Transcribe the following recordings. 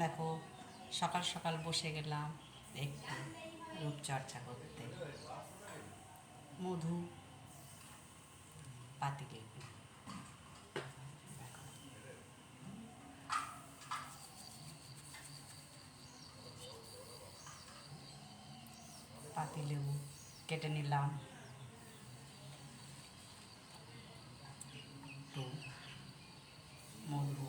দেখো, সকাল সকাল বসে গেলাম একটু রূপচর্চা করতে। মধু, পাতিলেবু, দেখো পাতিলেবু কেটে নিলাম, একটু মধু,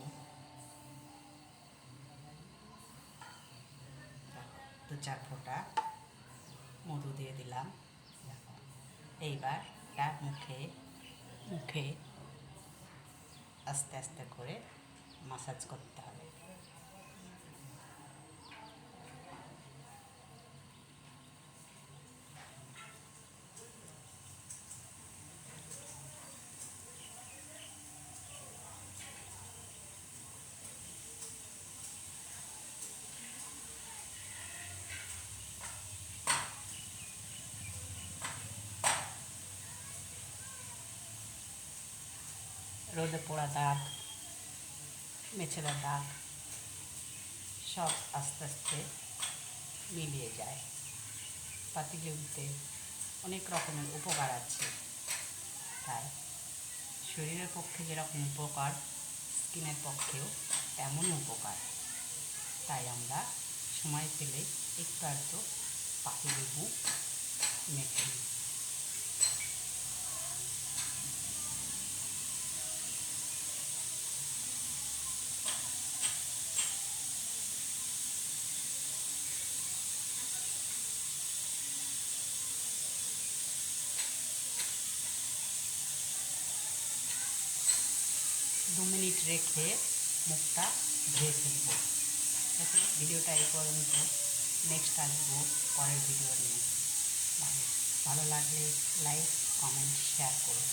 দেখো 2-4 ফোঁটা মধু দিয়ে দিলাম। দেখো, এইবার তার মুখে মুখে আস্তে আস্তে করে মাসাজ করতে হবে। রোদে পোড়া দাগ, মেছেদা দাগ সব আস্তে আস্তে মিলিয়ে যায়। পাতিলেবুতে অনেক রকমের উপকার আছে, তাই শরীরের পক্ষে যেরকম উপকার, স্কিনের পক্ষেও তেমনই উপকার। তাই আমরা সময় পেলে একটু আধটু পাতিলেবু মেখে নিই। 2 মিনিট রেখে মুখটা ধুয়ে ফেলব। ভিডিওটা এই পর্যন্ত, নেক্সট আসবো পরের ভিডিও নিয়ে। ভালো লাগলে লাইক, কমেন্ট, শেয়ার করুন।